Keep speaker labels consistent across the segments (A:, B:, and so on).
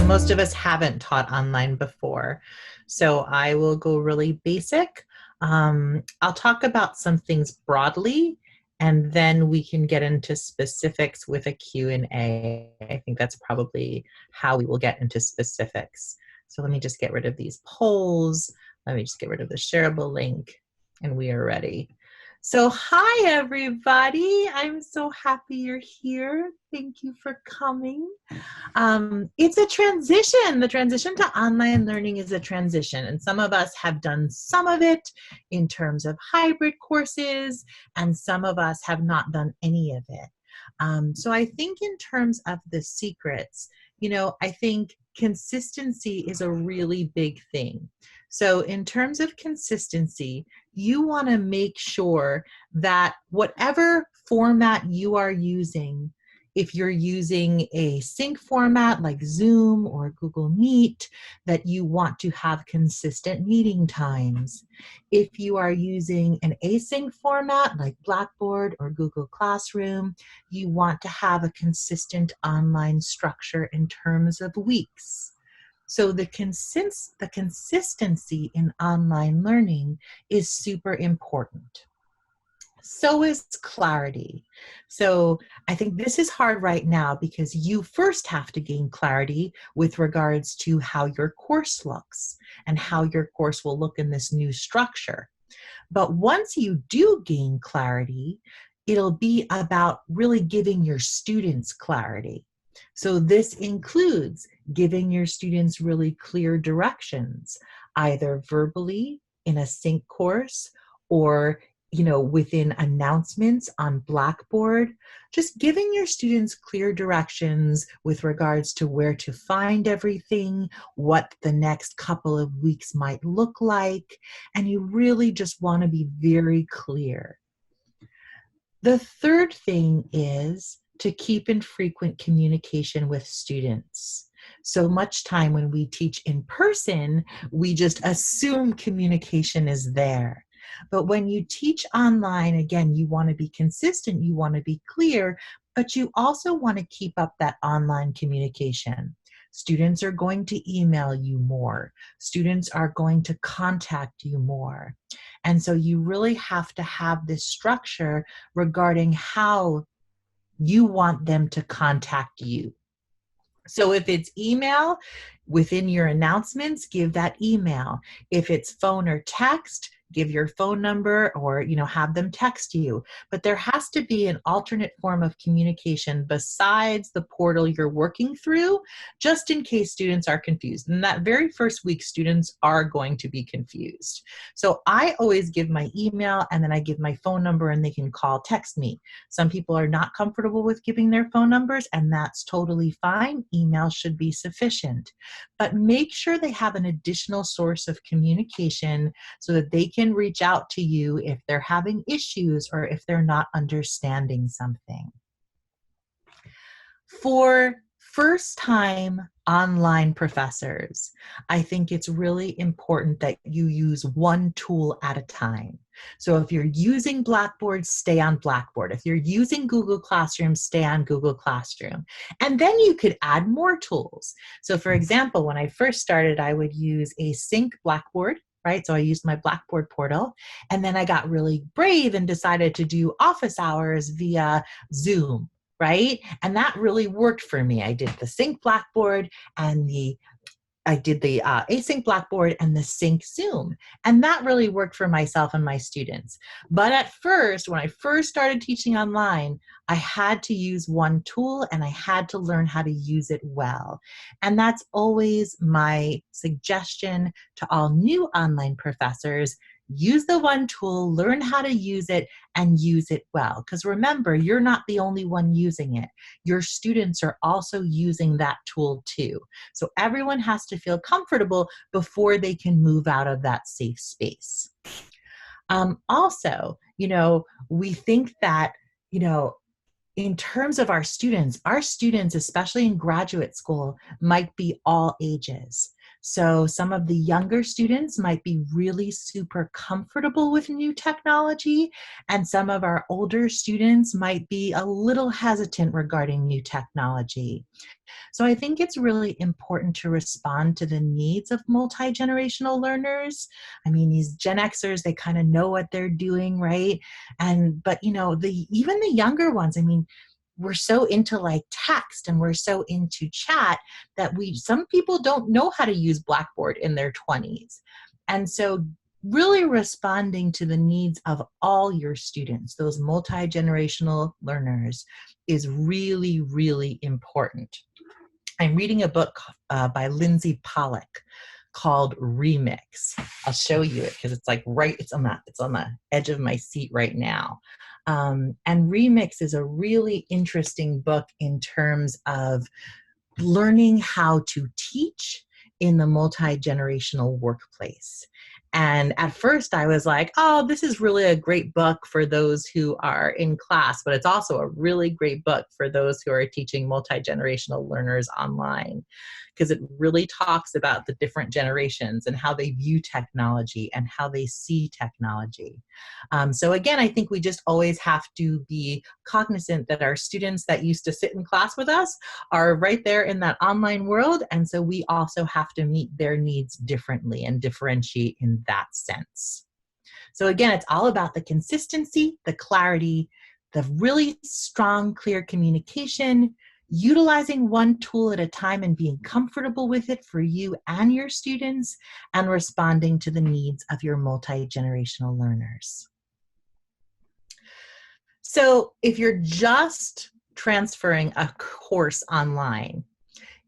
A: most of us haven't taught online before. So I will go really basic. I'll talk about some things broadly, and then we can get into specifics with a Q&A. I think that's probably how we will get into specifics. So let me just get rid of these polls. Let me just get rid of the shareable link, and we are ready. So hi, everybody. I'm so happy you're here. Thank you for coming. It's a transition. The transition to online learning is a transition, and some of us have done some of it in terms of hybrid courses, and some of us have not done any of it. So I think in terms of the secrets, I think consistency is a really big thing. So in terms of consistency, you want to make sure that whatever format you are using, if you're using a sync format like Zoom or Google Meet, that you want to have consistent meeting times. If you are using an async format like Blackboard or Google Classroom, you want to have a consistent online structure in terms of weeks. So the consistency in online learning is super important. So is clarity. So I think this is hard right now because you first have to gain clarity with regards to how your course looks and how your course will look in this new structure. But once you do gain clarity, it'll be about really giving your students clarity. So this includes giving your students really clear directions, either verbally in a sync course or within announcements on Blackboard, just giving your students clear directions with regards to where to find everything, what the next couple of weeks might look like, and you really just want to be very clear. The third thing is to keep in frequent communication with students. So much time when we teach in person, we just assume communication is there. But when you teach online, again, you want to be consistent, you want to be clear, but you also want to keep up that online communication. Students are going to email you more. Students are going to contact you more. And so you really have to have this structure regarding how you want them to contact you. So if it's email, within your announcements, give that email. If it's phone or text, give your phone number or, have them text you. But there has to be an alternate form of communication besides the portal you're working through, just in case students are confused. And that very first week, students are going to be confused. So I always give my email and then I give my phone number and they can call, text me. Some people are not comfortable with giving their phone numbers, and that's totally fine. Email should be sufficient. But make sure they have an additional source of communication so that they can reach out to you if they're having issues or if they're not understanding something. For first-time online professors, I think it's really important that you use one tool at a time. So if you're using Blackboard, stay on Blackboard. If you're using Google Classroom, stay on Google Classroom. And then you could add more tools. So for example, when I first started, I would use a sync Blackboard, right? So I used my Blackboard portal, and then I got really brave and decided to do office hours via Zoom, right? And that really worked for me. I did the sync Blackboard and I did the async Blackboard and the sync Zoom. And that really worked for myself and my students. But at first, when I first started teaching online, I had to use one tool and I had to learn how to use it well. And that's always my suggestion to all new online professors. Use the one tool, learn how to use it, and use it well. Because remember, you're not the only one using it. Your students are also using that tool too. So everyone has to feel comfortable before they can move out of that safe space. Also, we think that, in terms of our students, especially in graduate school, might be all ages. So some of the younger students might be really super comfortable with new technology, and some of our older students might be a little hesitant regarding new technology. So I think it's really important to respond to the needs of multi-generational learners. I mean, these Gen Xers, they kind of know what they're doing, right? But even the younger ones, I mean, we're so into like text and we're so into chat that some people don't know how to use Blackboard in their 20s. And so really responding to the needs of all your students, those multi-generational learners, is really, really important. I'm reading a book by Lindsay Pollack called Remix. I'll show you it because it's like it's on the edge of my seat right now. And Remix is a really interesting book in terms of learning how to teach in the multi-generational workplace. And at first I was like, oh, this is really a great book for those who are in class, but it's also a really great book for those who are teaching multi-generational learners online, because it really talks about the different generations and how they view technology and how they see technology. So again, I think we just always have to be cognizant that our students that used to sit in class with us are right there in that online world. And so we also have to meet their needs differently and differentiate in that sense. So again, it's all about the consistency, the clarity, the really strong, clear communication, utilizing one tool at a time and being comfortable with it for you and your students, and responding to the needs of your multi-generational learners. So if you're just transferring a course online,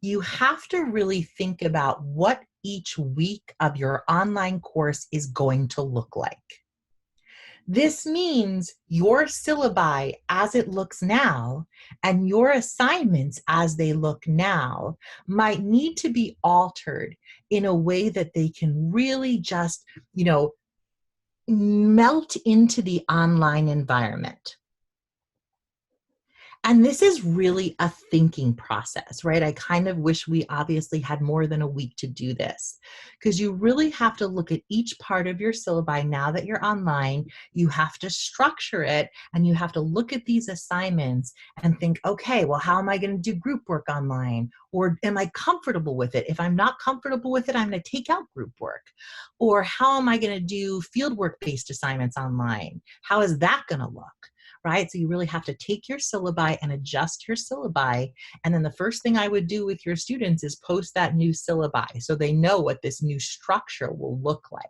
A: you have to really think about what each week of your online course is going to look like. This means your syllabi as it looks now and your assignments as they look now might need to be altered in a way that they can really just, melt into the online environment. And this is really a thinking process, right? I kind of wish we obviously had more than a week to do this, because you really have to look at each part of your syllabi now that you're online. You have to structure it, and you have to look at these assignments and think, okay, well, how am I going to do group work online? Or am I comfortable with it? If I'm not comfortable with it, I'm going to take out group work. Or how am I going to do fieldwork-based assignments online? How is that going to look? Right? So you really have to take your syllabi and adjust your syllabi. And then the first thing I would do with your students is post that new syllabi so they know what this new structure will look like.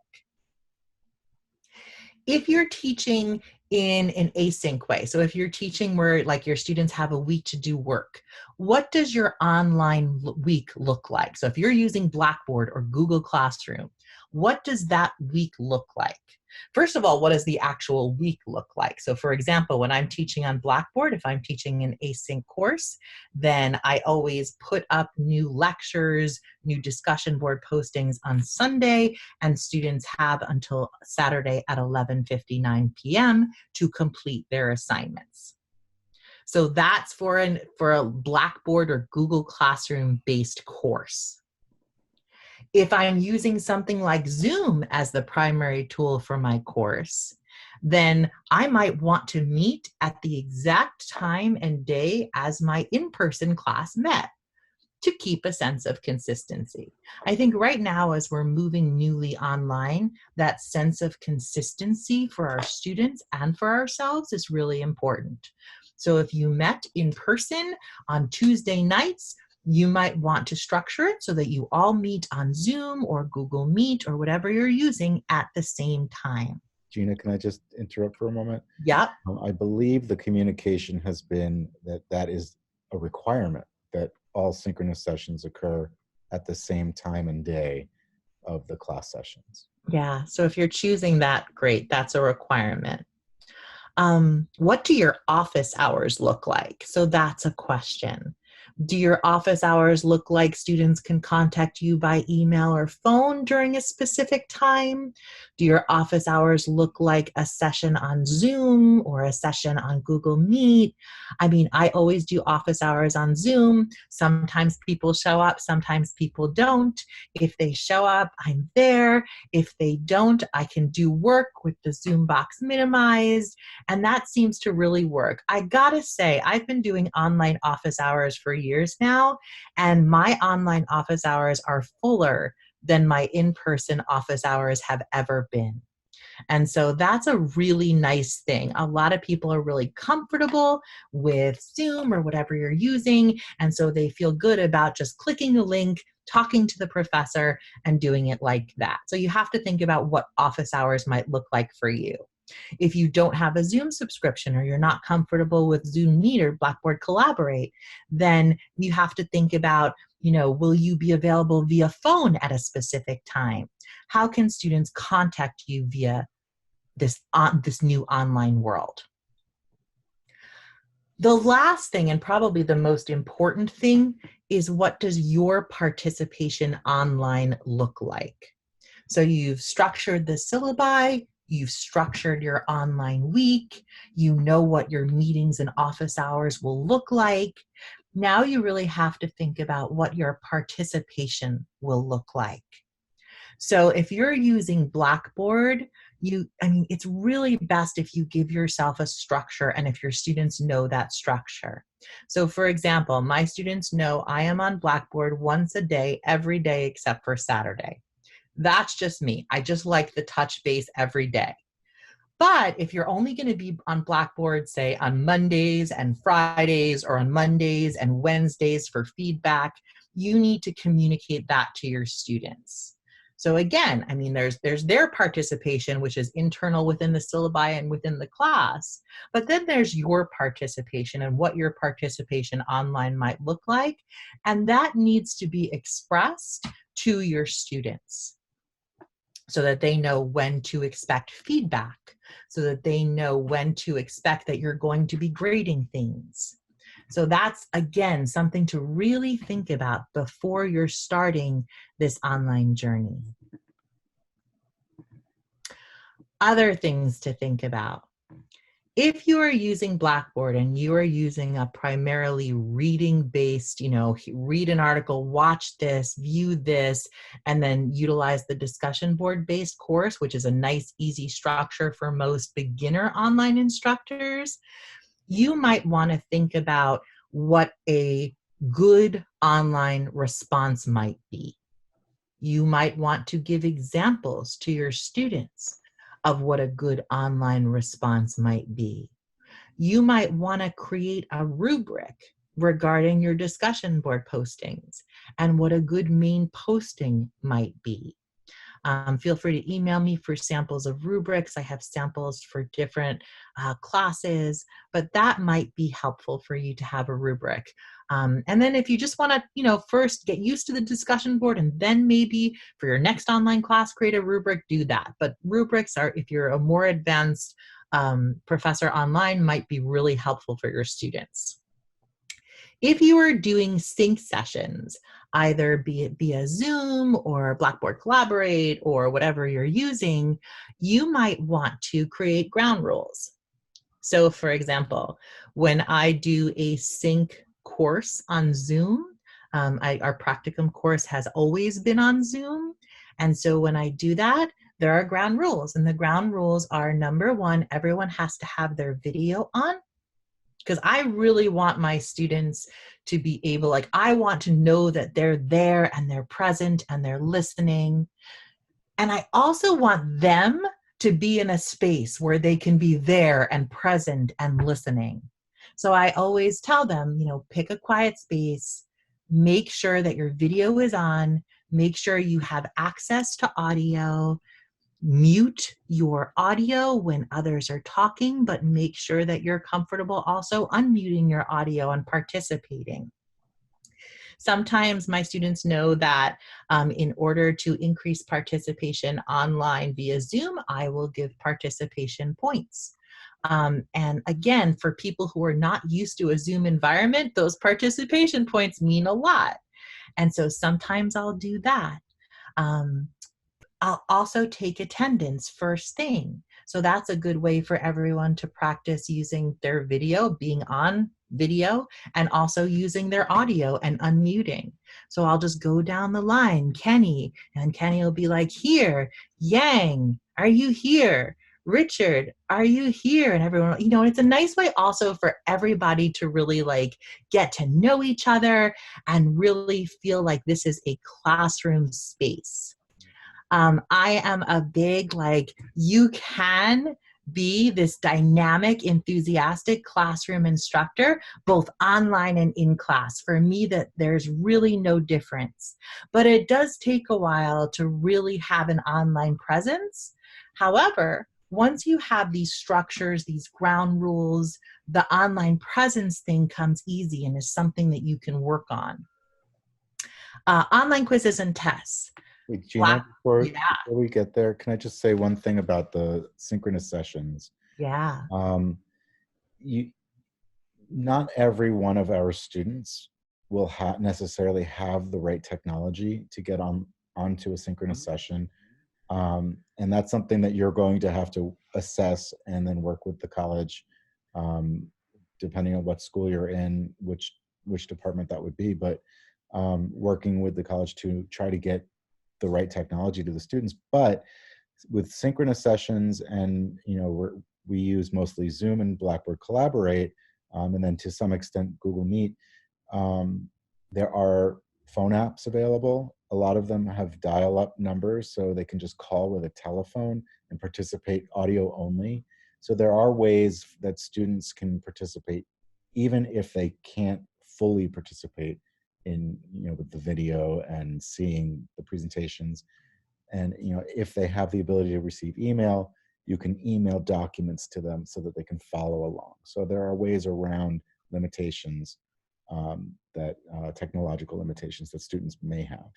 A: If you're teaching in an async way, so if you're teaching where like your students have a week to do work, what does your online week look like? So if you're using Blackboard or Google Classroom, what does that week look like? First of all, what does the actual week look like? So for example, when I'm teaching on Blackboard, if I'm teaching an async course, then I always put up new lectures, new discussion board postings on Sunday, and students have until Saturday at 11:59 p.m. to complete their assignments. So that's for a Blackboard or Google Classroom based course. If I'm using something like Zoom as the primary tool for my course, then I might want to meet at the exact time and day as my in-person class met to keep a sense of consistency. I think right now, as we're moving newly online, that sense of consistency for our students and for ourselves is really important. So if you met in person on Tuesday nights, you might want to structure it so that you all meet on Zoom or Google Meet or whatever you're using at the same time.
B: Gina, can I just interrupt for a moment?
A: Yep.
B: I believe the communication has been that is a requirement, that all synchronous sessions occur at the same time and day of the class sessions.
A: Yeah, so if you're choosing that, great, that's a requirement. What do your office hours look like? So that's a question. Do your office hours look like students can contact you by email or phone during a specific time? Do your office hours look like a session on Zoom or a session on Google Meet? I mean, I always do office hours on Zoom. Sometimes people show up, sometimes people don't. If they show up, I'm there. If they don't, I can do work with the Zoom box minimized. And that seems to really work. I gotta say, I've been doing online office hours for years now, and my online office hours are fuller than my in-person office hours have ever been. And so that's a really nice thing. A lot of people are really comfortable with Zoom or whatever you're using, and so they feel good about just clicking the link, talking to the professor, and doing it like that. So you have to think about what office hours might look like for you. If you don't have a Zoom subscription or you're not comfortable with Zoom Meet or Blackboard Collaborate, then you have to think about, will you be available via phone at a specific time? How can students contact you via this new online world? The last thing, and probably the most important thing, is what does your participation online look like? So you've structured the syllabi, you've structured your online week, you know what your meetings and office hours will look like. Now you really have to think about what your participation will look like. So if you're using Blackboard, it's really best if you give yourself a structure and if your students know that structure. So for example, my students know I am on Blackboard once a day, every day except for Saturday. That's just me. I just like the touch base every day. But if you're only going to be on Blackboard, say on Mondays and Fridays, or on Mondays and Wednesdays for feedback, you need to communicate that to your students. So again, there's their participation, which is internal within the syllabi and within the class, but then there's your participation and what your participation online might look like, and that needs to be expressed to your students so that they know when to expect feedback, so that they know when to expect that you're going to be grading things. So that's, again, something to really think about before you're starting this online journey. Other things to think about. If you are using Blackboard and you are using a primarily reading-based, read an article, watch this, view this, and then utilize the discussion board-based course, which is a nice, easy structure for most beginner online instructors, you might want to think about what a good online response might be. You might want to give examples to your students of what a good online response might be. You might want to create a rubric regarding your discussion board postings and what a good main posting might be. Feel free to email me for samples of rubrics. I have samples for different classes, but that might be helpful for you to have a rubric. And then if you just want to, first get used to the discussion board and then maybe for your next online class, create a rubric, do that. But rubrics are, if you're a more advanced professor online, might be really helpful for your students. If you are doing sync sessions, either be it via Zoom or Blackboard Collaborate or whatever you're using, you might want to create ground rules. So for example, when I do a sync course on Zoom, our practicum course has always been on Zoom. And so when I do that, there are ground rules. And the ground rules are, number one, everyone has to have their video on, because I really want my students to be able, I want to know that they're there and they're present and they're listening. And I also want them to be in a space where they can be there and present and listening. So I always tell them, pick a quiet space, make sure that your video is on, make sure you have access to audio, mute your audio when others are talking, but make sure that you're comfortable also unmuting your audio and participating. Sometimes my students know that in order to increase participation online via Zoom, I will give participation points. And again, for people who are not used to a Zoom environment, those participation points mean a lot. And so sometimes I'll do that. Um, I'll also take attendance first thing. So that's a good way for everyone to practice using their video, being on video, and also using their audio and unmuting. So I'll just go down the line, Kenny, and Kenny will be like, here, Yang, are you here? Richard, are you here? And everyone, it's a nice way also for everybody to really like get to know each other and really feel like this is a classroom space. I am a big, like, you can be this dynamic, enthusiastic classroom instructor, both online and in class. For me, that there's really no difference. But it does take a while to really have an online presence. However, once you have these structures, these ground rules, the online presence thing comes easy and is something that you can work on. Online quizzes and tests.
B: Wait, Gina, before
A: Yeah.
B: we get there, can I just say one thing about the synchronous sessions?
A: Yeah.
B: Not every one of our students will necessarily have the right technology to get onto a synchronous session. And that's something that you're going to have to assess and then work with the college, depending on what school you're in, which department that would be, but working with the college to try to get the right technology to the students. But with synchronous sessions, and we use mostly Zoom and Blackboard Collaborate, and then to some extent Google Meet. There are phone apps available. A lot of them have dial-up numbers, so they can just call with a telephone and participate audio only. So there are ways that students can participate, even if they can't fully participate in, with the video and seeing the presentations. And if they have the ability to receive email, you can email documents to them so that they can follow along. So there are ways around limitations, technological limitations that students may have.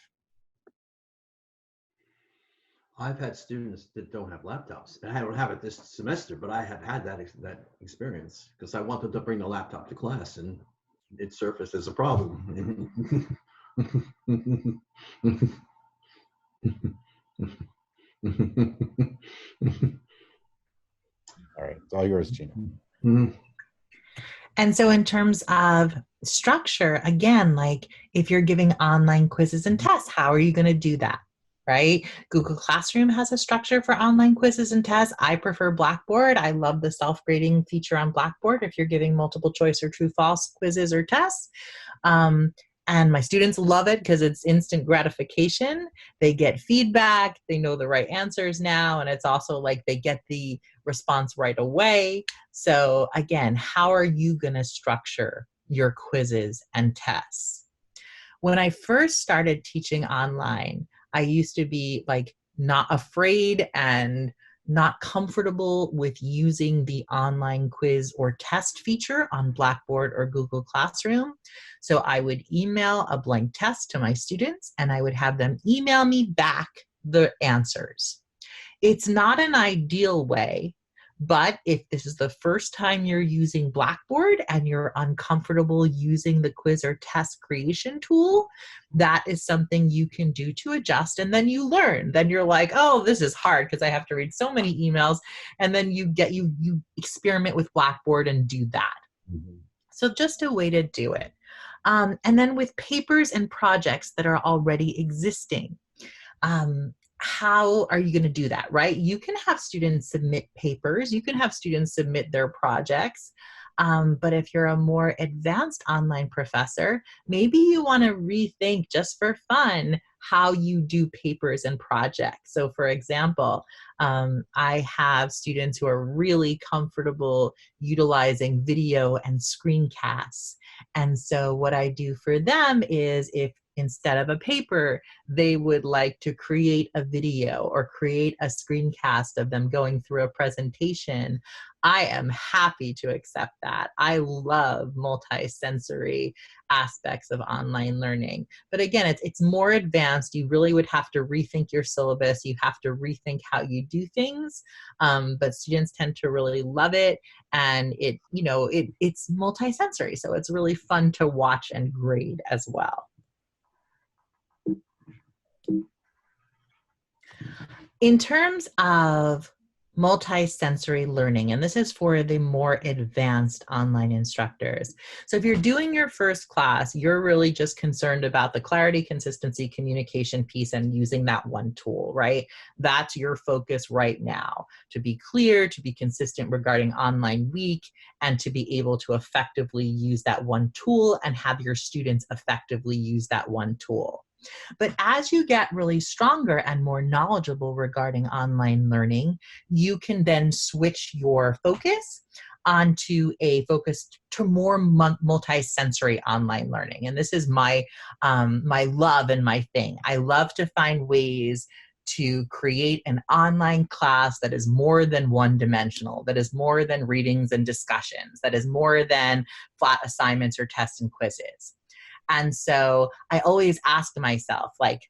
C: I've had students that don't have laptops, and I don't have it this semester, but I have had that experience because I wanted to bring the laptop to class, and it surfaced as a problem.
B: All right, it's all yours, Gina.
A: And so in terms of structure, again, like if you're giving online quizzes and tests, how are you going to do that? Right? Google Classroom has a structure for online quizzes and tests. I prefer Blackboard. I love the self-grading feature on Blackboard if you're giving multiple choice or true-false quizzes or tests. And my students love it because it's instant gratification. They get feedback. They know the right answers now. And it's also like they get the response right away. So again, how are you going to structure your quizzes and tests? When I first started teaching online, I used to be like not afraid and not comfortable with using the online quiz or test feature on Blackboard or Google Classroom. So I would email a blank test to my students and I would have them email me back the answers. It's not an ideal way, but if this is the first time you're using Blackboard and you're uncomfortable using the quiz or test creation tool, that is something you can do to adjust. And then you learn. Then you're like, oh, this is hard because I have to read so many emails. And then you experiment with Blackboard and do that. Mm-hmm. So just a way to do it. And then with papers and projects that are already existing. How are you going to do that, right? You can have students submit papers. You can have students submit their projects. But if you're a more advanced online professor, maybe you want to rethink just for fun how you do papers and projects. So for example, I have students who are really comfortable utilizing video and screencasts. And so what I do for them is if instead of a paper, they would like to create a video or create a screencast of them going through a presentation, I am happy to accept that. I love multi-sensory aspects of online learning. But again, it's more advanced. You really would have to rethink your syllabus. You have to rethink how you do things. But students tend to really love it. And it's multi-sensory. So it's really fun to watch and grade as well. In terms of multi-sensory learning, and this is for the more advanced online instructors. So if you're doing your first class, you're really just concerned about the clarity, consistency, communication piece and using that one tool, right? That's your focus right now, to be clear, to be consistent regarding online week, and to be able to effectively use that one tool and have your students effectively use that one tool. But as you get really stronger and more knowledgeable regarding online learning, you can then switch your focus onto a focus to more multi-sensory online learning. And this is my love and my thing. I love to find ways to create an online class that is more than one-dimensional, that is more than readings and discussions, that is more than flat assignments or tests and quizzes. And so I always ask myself, like,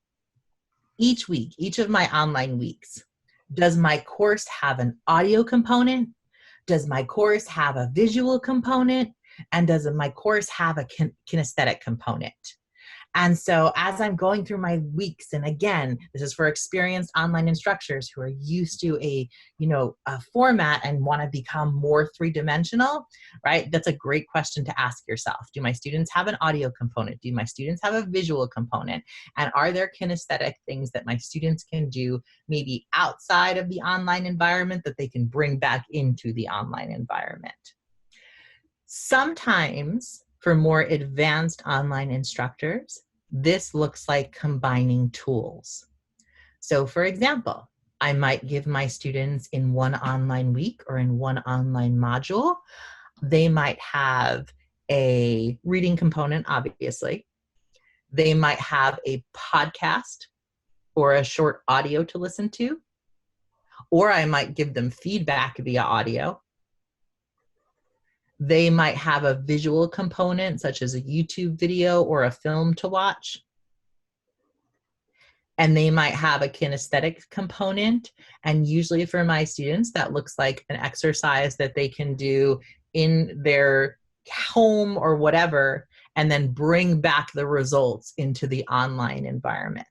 A: each week, each of my online weeks, does my course have an audio component? Does my course have a visual component? And does my course have a kinesthetic component? And so as I'm going through my weeks, and again, this is for experienced online instructors who are used to a format and want to become more three-dimensional, right? That's a great question to ask yourself. Do my students have an audio component? Do my students have a visual component? And are there kinesthetic things that my students can do maybe outside of the online environment that they can bring back into the online environment? Sometimes, for more advanced online instructors, this looks like combining tools. So for example, I might give my students in one online week or in one online module, they might have a reading component, obviously. They might have a podcast or a short audio to listen to, or I might give them feedback via audio. They might have a visual component, such as a YouTube video or a film to watch. And they might have a kinesthetic component. And usually for my students, that looks like an exercise that they can do in their home or whatever, and then bring back the results into the online environment,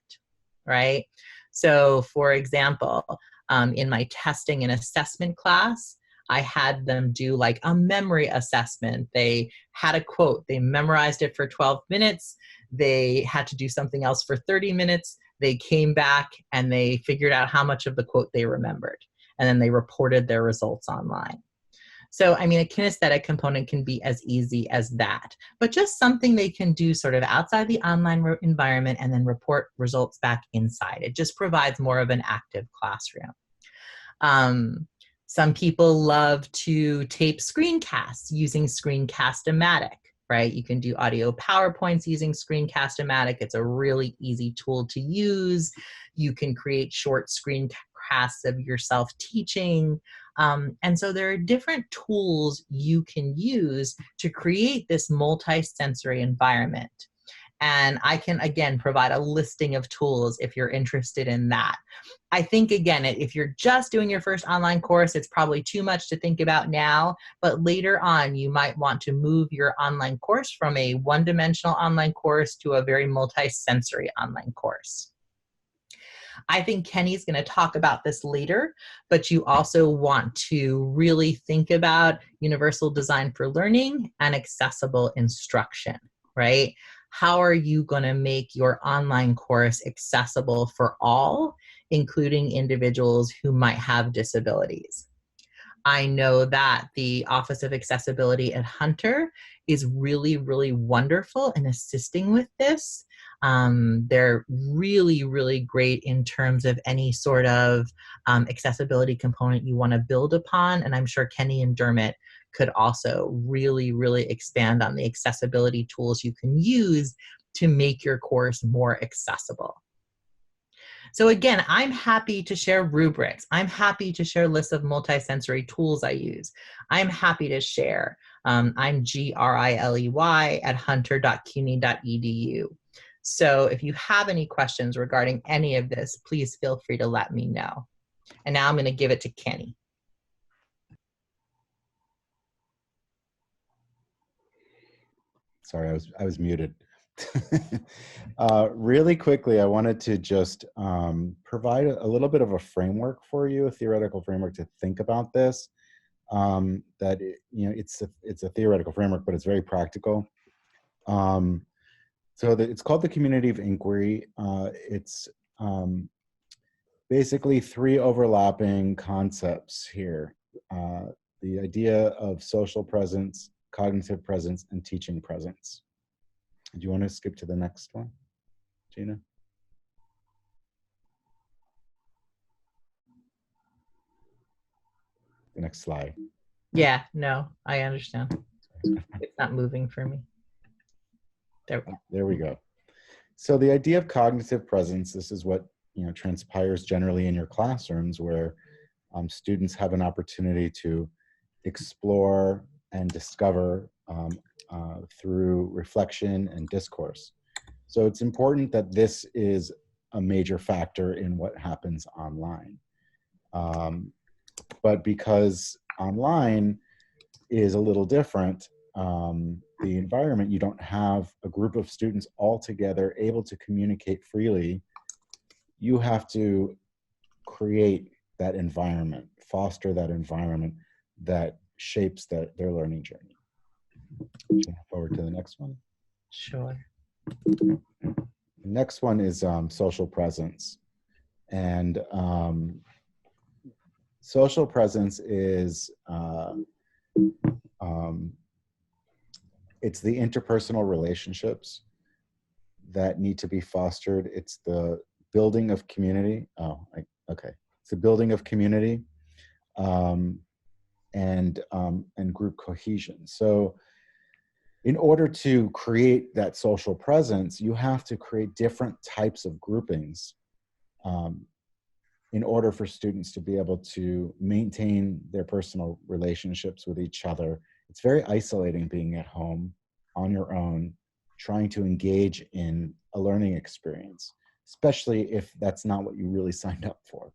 A: right? So for example, in my testing and assessment class, I had them do like a memory assessment. They had a quote, they memorized it for 12 minutes. They had to do something else for 30 minutes. They came back and they figured out how much of the quote they remembered. And then they reported their results online. So, I mean, a kinesthetic component can be as easy as that, but just something they can do sort of outside the online environment and then report results back inside. It just provides more of an active classroom. Some people love to tape screencasts using Screencast-O-Matic, right? You can do audio PowerPoints using Screencast-O-Matic. It's a really easy tool to use. You can create short screencasts of yourself teaching. And so there are different tools you can use to create this multi-sensory environment. And I can, again, provide a listing of tools if you're interested in that. I think, again, if you're just doing your first online course, it's probably too much to think about now, but later on, you might want to move your online course from a one-dimensional online course to a very multi-sensory online course. I think Kenny's going to talk about this later, but you also want to really think about universal design for learning and accessible instruction, right? How are you going to make your online course accessible for all, including individuals who might have disabilities? I know that the Office of Accessibility at Hunter is really, really wonderful in assisting with this. They're really, really great in terms of any sort of accessibility component you want to build upon. And I'm sure Kenny and Dermot could also really, really expand on the accessibility tools you can use to make your course more accessible. So again, I'm happy to share rubrics. I'm happy to share lists of multisensory tools I use. I'm happy to share. I'm GRILEY at hunter.cuny.edu. So if you have any questions regarding any of this, please feel free to let me know. And now I'm going to give it to Kenny.
B: Sorry, I was muted. Really quickly, I wanted to just provide a little bit of a framework for you, a theoretical framework to think about this. That it's a theoretical framework, but it's very practical. It's called the community of inquiry. It's basically three overlapping concepts here. The idea of social presence, cognitive presence, and teaching presence. Do you want to skip to the next one, Gina? The next slide.
A: Yeah, no, I understand. It's not moving for me.
B: There we go. So the idea of cognitive presence, this is what transpires generally in your classrooms, where students have an opportunity to explore and discover through reflection and discourse. So it's important that this is a major factor in what happens online. But because online is a little different, the environment, you don't have a group of students all together able to communicate freely. You have to create that environment, foster that environment that shapes their learning journey. Jump forward to the next one.
A: Sure.
B: The next one is social presence. And social presence is it's the interpersonal relationships that need to be fostered. It's the building of community. Okay. It's the building of community and group cohesion. So in order to create that social presence, you have to create different types of groupings in order for students to be able to maintain their personal relationships with each other. It's very isolating being at home on your own, trying to engage in a learning experience, especially if that's not what you really signed up for.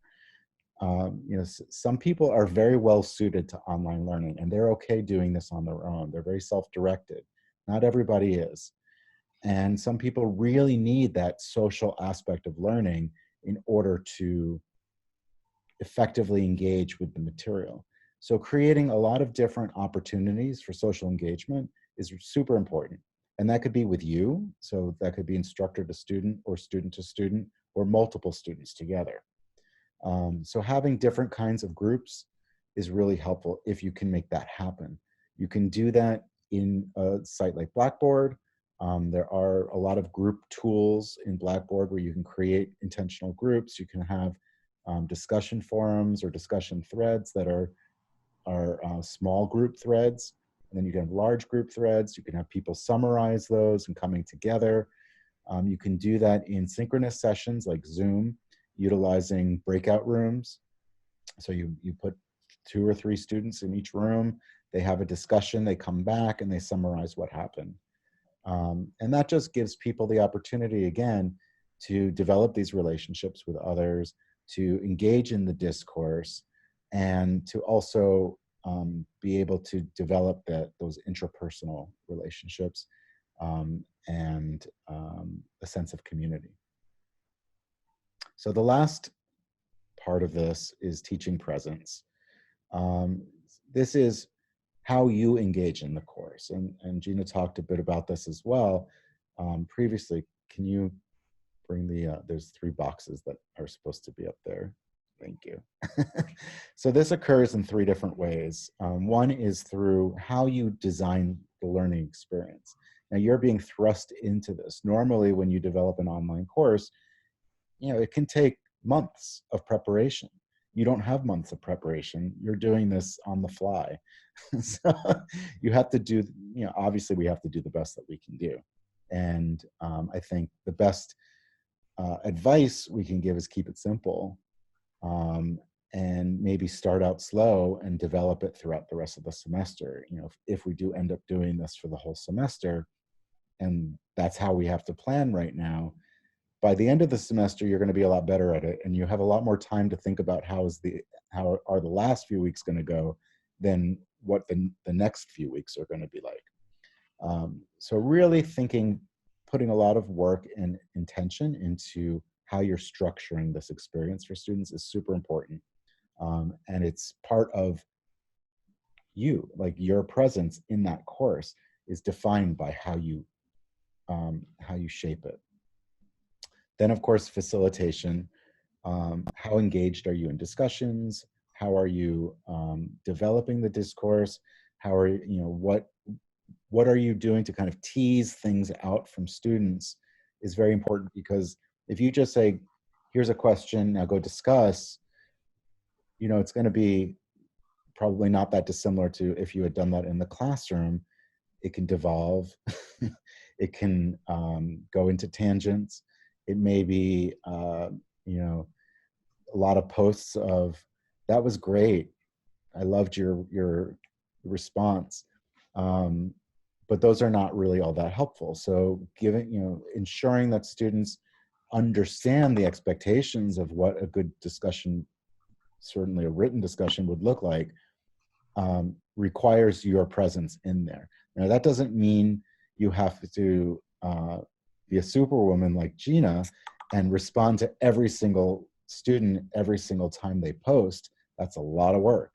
B: Some people are very well suited to online learning, and they're okay doing this on their own. They're very self-directed. Not everybody is. And some people really need that social aspect of learning in order to effectively engage with the material. So creating a lot of different opportunities for social engagement is super important. And that could be with you. So that could be instructor to student or multiple students together. So having different kinds of groups is really helpful if you can make that happen. You can do that in a site like Blackboard. There are a lot of group tools in Blackboard where you can create intentional groups. You can have discussion forums or discussion threads that are small group threads. And then you can have large group threads. You can have people summarize those and coming together. You can do that in synchronous sessions like Zoom, utilizing breakout rooms. So you put 2 or 3 students in each room. They have a discussion, they come back and they summarize what happened. And that just gives people the opportunity, again, to develop these relationships with others, to engage in the discourse, and to also be able to develop those intrapersonal relationships and a sense of community. So the last part of this is teaching presence. This is how you engage in the course. And Gina talked a bit about this as well previously. Can you bring there's 3 boxes that are supposed to be up there. Thank you. So this occurs in 3 different ways. One is through how you design the learning experience. Now you're being thrust into this. Normally when you develop an online course, it can take months of preparation. You don't have months of preparation. You're doing this on the fly. So you have to do, obviously we have to do the best that we can do. And I think the best advice we can give is keep it simple, and maybe start out slow and develop it throughout the rest of the semester. You know, if we do end up doing this for the whole semester, and that's how we have to plan right now, by the end of the semester, you're going to be a lot better at it, and you have a lot more time to think about how are the last few weeks going to go than what the next few weeks are going to be like. So really putting a lot of work and intention into how you're structuring this experience for students is super important. And it's part of you, like your presence in that course is defined by how you shape it. Then, of course, facilitation. How engaged are you in discussions? How are you developing the discourse? How are you know what are you doing to kind of tease things out from students is very important, because if you just say, here's a question, now go discuss, you know, it's going to be probably not that dissimilar to if you had done that in the classroom. It can devolve. It can go into tangents. It may be, you know, a lot of posts of, that was great, I loved your response. But those are not really all that helpful. So ensuring that students understand the expectations of what a good discussion, certainly a written discussion, would look like, requires your presence in there. Now, that doesn't mean you have to be a superwoman like Gina and respond to every single student every single time they post. That's a lot of work.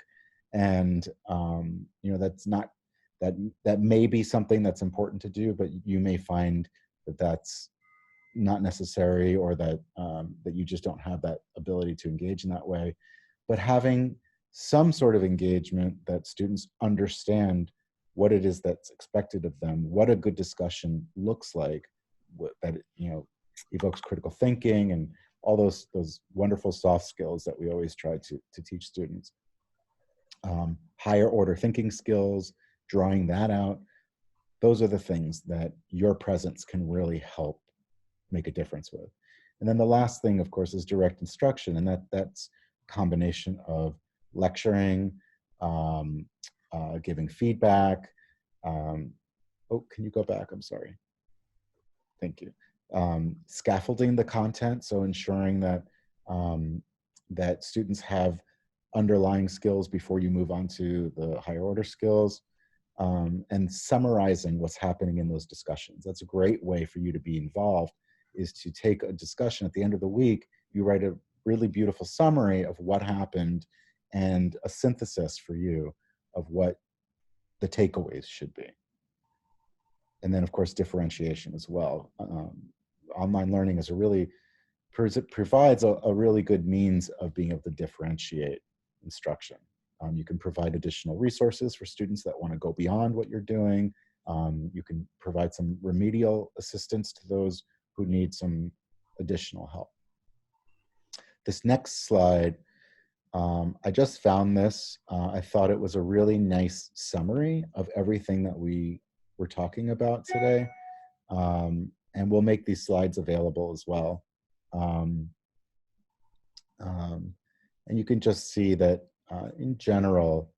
B: And that's not, that may be something that's important to do, but you may find that that's not necessary, or that that you just don't have that ability to engage in that way. But having some sort of engagement that students understand what it is that's expected of them, what a good discussion looks like, that evokes critical thinking and all those wonderful soft skills that we always try to teach students. Higher order thinking skills, drawing that out. Those are the things that your presence can really help make a difference with. And then the last thing, of course, is direct instruction. And that's a combination of lecturing, giving feedback. Oh, can you go back? I'm sorry. Thank you. Scaffolding the content, so ensuring that that students have underlying skills before you move on to the higher order skills, and summarizing what's happening in those discussions. That's a great way for you to be involved, is to take a discussion at the end of the week, you write a really beautiful summary of what happened and a synthesis for you of what the takeaways should be. And then, of course, differentiation as well. Online learning is provides a really good means of being able to differentiate instruction. You can provide additional resources for students that want to go beyond what you're doing. You can provide some remedial assistance to those who need some additional help. This next slide, I just found this. I thought it was a really nice summary of everything that we were talking about today. And we'll make these slides available as well. And you can just see that in general,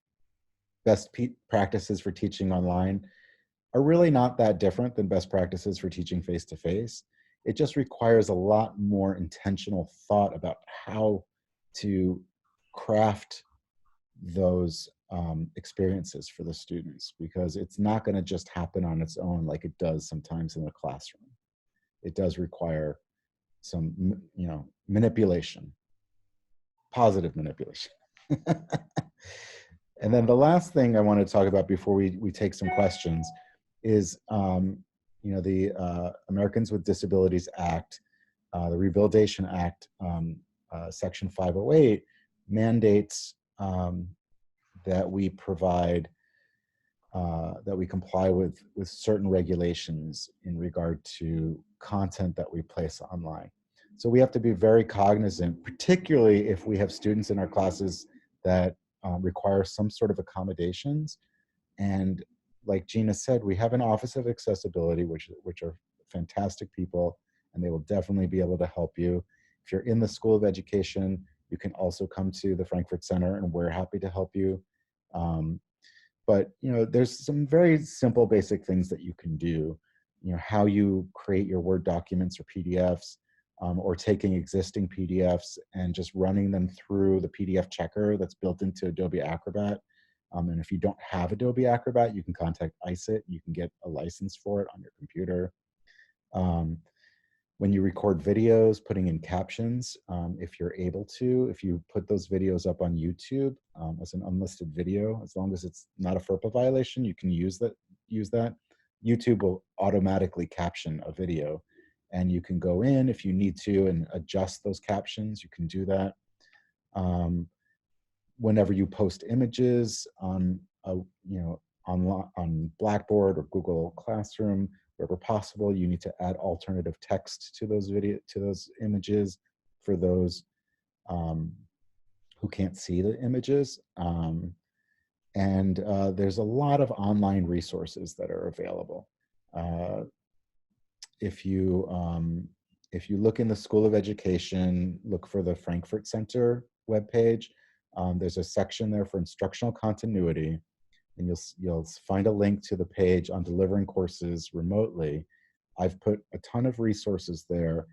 B: best practices for teaching online are really not that different than best practices for teaching face-to-face. It just requires a lot more intentional thought about how to craft those experiences for the students, because it's not going to just happen on its own like it does sometimes in the classroom. It does require some, manipulation, positive manipulation. And then the last thing I want to talk about before we take some questions is, the Americans with Disabilities Act, the Rehabilitation Act, Section 508 mandates that we provide, that we comply with certain regulations in regard to content that we place online. So we have to be very cognizant, particularly if we have students in our classes that require some sort of accommodations, and like Gina said, we have an Office of Accessibility, which are fantastic people, and they will definitely be able to help you. If you're in the School of Education, you can also come to the Frankfurt Center, and we're happy to help you. But there's some very simple, basic things that you can do. How you create your Word documents or PDFs, or taking existing PDFs and just running them through the PDF checker that's built into Adobe Acrobat. And if you don't have Adobe Acrobat, you can contact ICIT. You can get a license for it on your computer. When you record videos, putting in captions, if you're able to, if you put those videos up on YouTube as an unlisted video, as long as it's not a FERPA violation, you can use that. YouTube will automatically caption a video, and you can go in if you need to and adjust those captions. You can do that. Whenever you post images on on Blackboard or Google Classroom, wherever possible, you need to add alternative text to those images for those who can't see the images. And there's a lot of online resources that are available. If you look in the School of Education, look for the Frankfurt Center webpage. There's a section there for instructional continuity, and you'll find a link to the page on delivering courses remotely. I've put a ton of resources there.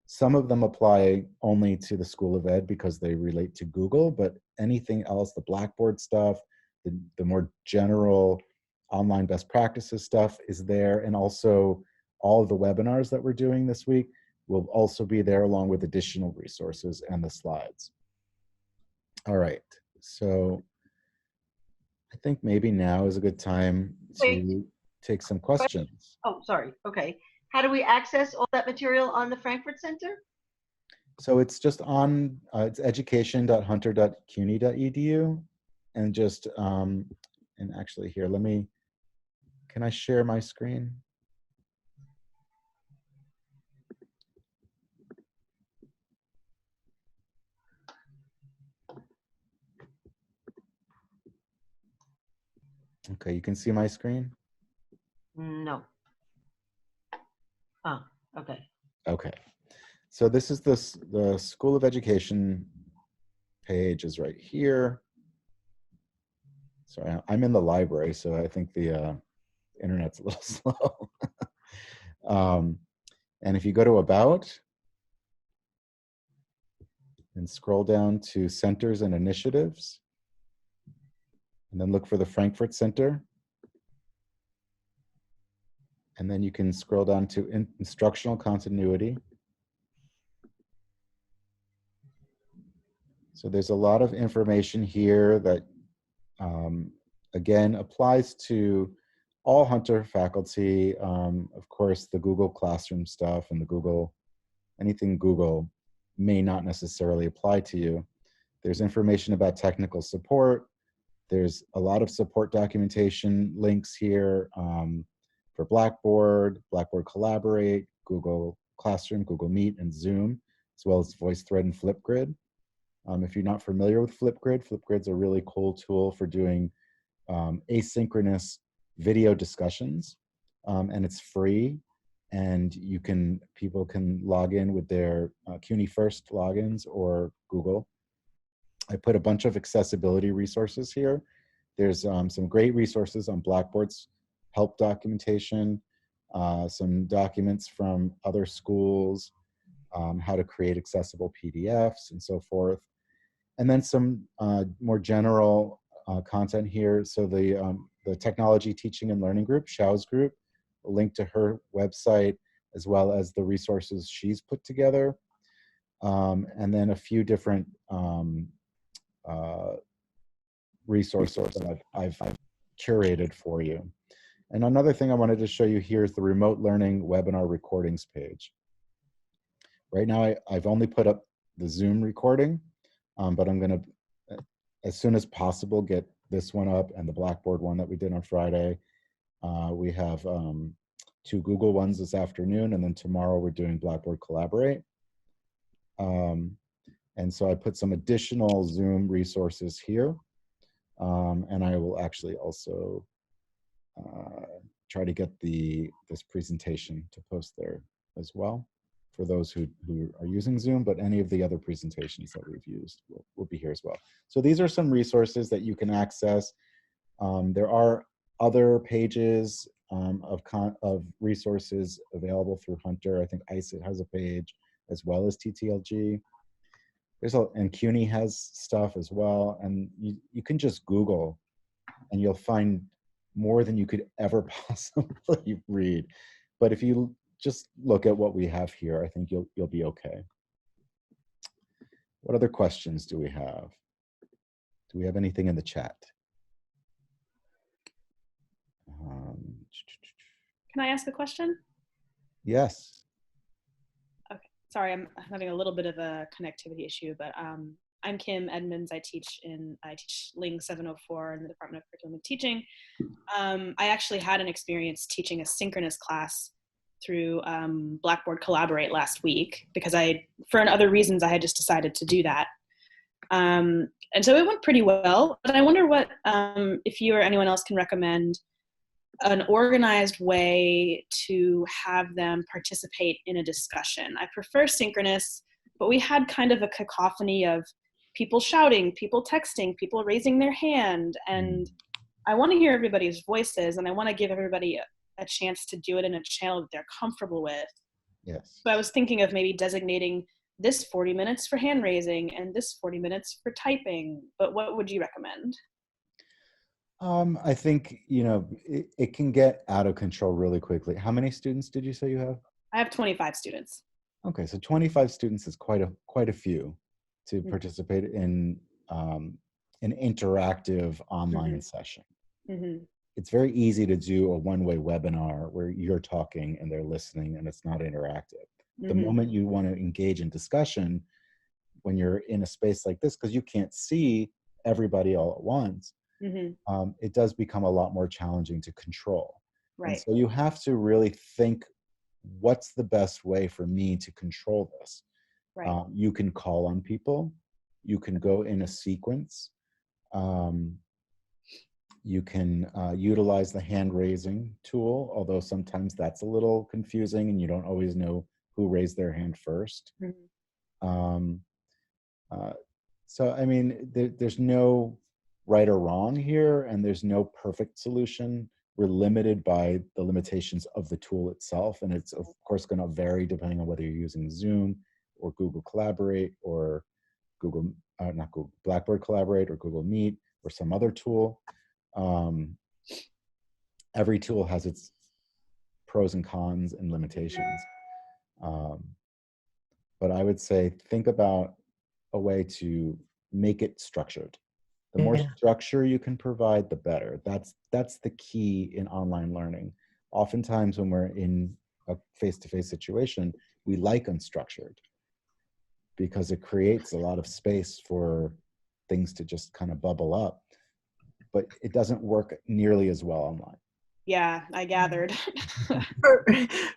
B: Some of them apply only to the School of Ed because they relate to Google, but anything else, the Blackboard stuff, the more general online best practices stuff is there. And also all of the webinars that we're doing this week will also be there, along with additional resources and the slides. All right, so I think maybe now is a good time to take some questions.
D: Oh, sorry. Okay. How do we access all that material on the Frankfurt Center?
B: So it's just on, it's education.hunter.cuny.edu, and just, and actually here, can I share my screen? Okay, you can see my screen?
D: No. Oh, okay.
B: Okay. So this is the School of Education page is right here. Sorry, I'm in the library, so I think the internet's a little slow. And if you go to About and scroll down to Centers and Initiatives, and then look for the Frankfurt Center. And then you can scroll down to Instructional Continuity. So there's a lot of information here that, again, applies to all Hunter faculty. Of course, the Google Classroom stuff and anything Google may not necessarily apply to you. There's information about technical support. There's a lot of support documentation links here for Blackboard, Blackboard Collaborate, Google Classroom, Google Meet, and Zoom, as well as VoiceThread and Flipgrid. If you're not familiar with Flipgrid, Flipgrid's a really cool tool for doing asynchronous video discussions, and it's free. And people can log in with their CUNY First logins or Google. I put a bunch of accessibility resources here. There's some great resources on Blackboard's help documentation, some documents from other schools, how to create accessible PDFs and so forth. And then some more general content here. So the Technology Teaching and Learning Group, Xiao's group, a link to her website, as well as the resources she's put together. And then a few different resources that I've curated for you. And another thing I wanted to show you here is the remote learning webinar recordings page. Right now, I've only put up the Zoom recording, but I'm gonna, as soon as possible, get this one up and the Blackboard one that we did on Friday. We have 2 Google ones this afternoon, and then tomorrow we're doing Blackboard Collaborate. And so I put some additional Zoom resources here. And I will actually also try to get this presentation to post there as well for those who are using Zoom, but any of the other presentations that we've used will be here as well. So these are some resources that you can access. There are other pages of resources available through Hunter. I think ICIT has a page as well as TTLG. And CUNY has stuff as well. And you can just Google and you'll find more than you could ever possibly read. But if you just look at what we have here, I think you'll be okay. What other questions do we have? Do we have anything in the chat?
E: Can I ask a question?
B: Yes.
E: Okay, sorry, I'm having a little bit of a connectivity issue, but I'm Kim Edmonds. I teach Ling 704 in the Department of Curriculum and Teaching. I actually had an experience teaching a synchronous class through Blackboard Collaborate last week because for other reasons, I had just decided to do that. And so it went pretty well, but I wonder what, if you or anyone else can recommend an organized way to have them participate in a discussion. I prefer synchronous, but we had kind of a cacophony of people shouting, people texting, people raising their hand, and I want to hear everybody's voices, and I want to give everybody a chance to do it in a channel that they're comfortable with.
B: Yes.
E: So I was thinking of maybe designating this 40 minutes for hand raising and this 40 minutes for typing, but what would you recommend?
B: I think, it can get out of control really quickly. How many students did you say you have?
E: I have 25 students.
B: Okay, so 25 students is quite a few to participate in an interactive online session. It's very easy to do a one-way webinar where you're talking and they're listening and it's not interactive. The moment you want to engage in discussion, when you're in a space like this, because you can't see everybody all at once, it does become a lot more challenging to control.
E: Right.
B: And so you have to really think, what's the best way for me to control this?
E: Right.
B: You can call on people. You can go in a sequence. You can utilize the hand raising tool, although sometimes that's a little confusing and you don't always know who raised their hand first. So, I mean, there's no right or wrong here, and there's no perfect solution. We're limited by the limitations of the tool itself, and it's of course going to vary depending on whether you're using Zoom or Google Collaborate or Blackboard Collaborate or Google Meet or some other tool. Every tool has its pros and cons and limitations. But I would say think about a way to make it structured. The more structure you can provide, the better. That's the key in online learning. Oftentimes when we're in a face-to-face situation, we like unstructured because it creates a lot of space for things to just kind of bubble up, but it doesn't work nearly as well online.
E: Yeah, I gathered.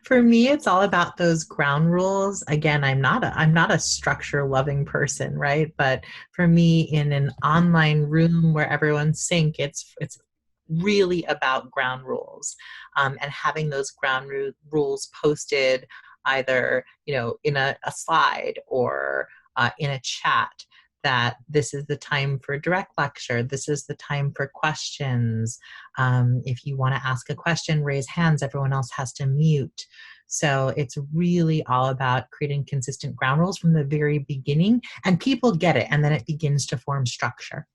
A: For me, it's all about those ground rules. Again, I'm not a structure loving person, right? But for me, in an online room where everyone's sync, it's really about ground rules, and having those ground rules posted either in a slide or in a chat. That this is the time for direct lecture. This is the time for questions. If you want to ask a question, raise hands. Everyone else has to mute. So it's really all about creating consistent ground rules from the very beginning, and people get it, and then it begins to form structure.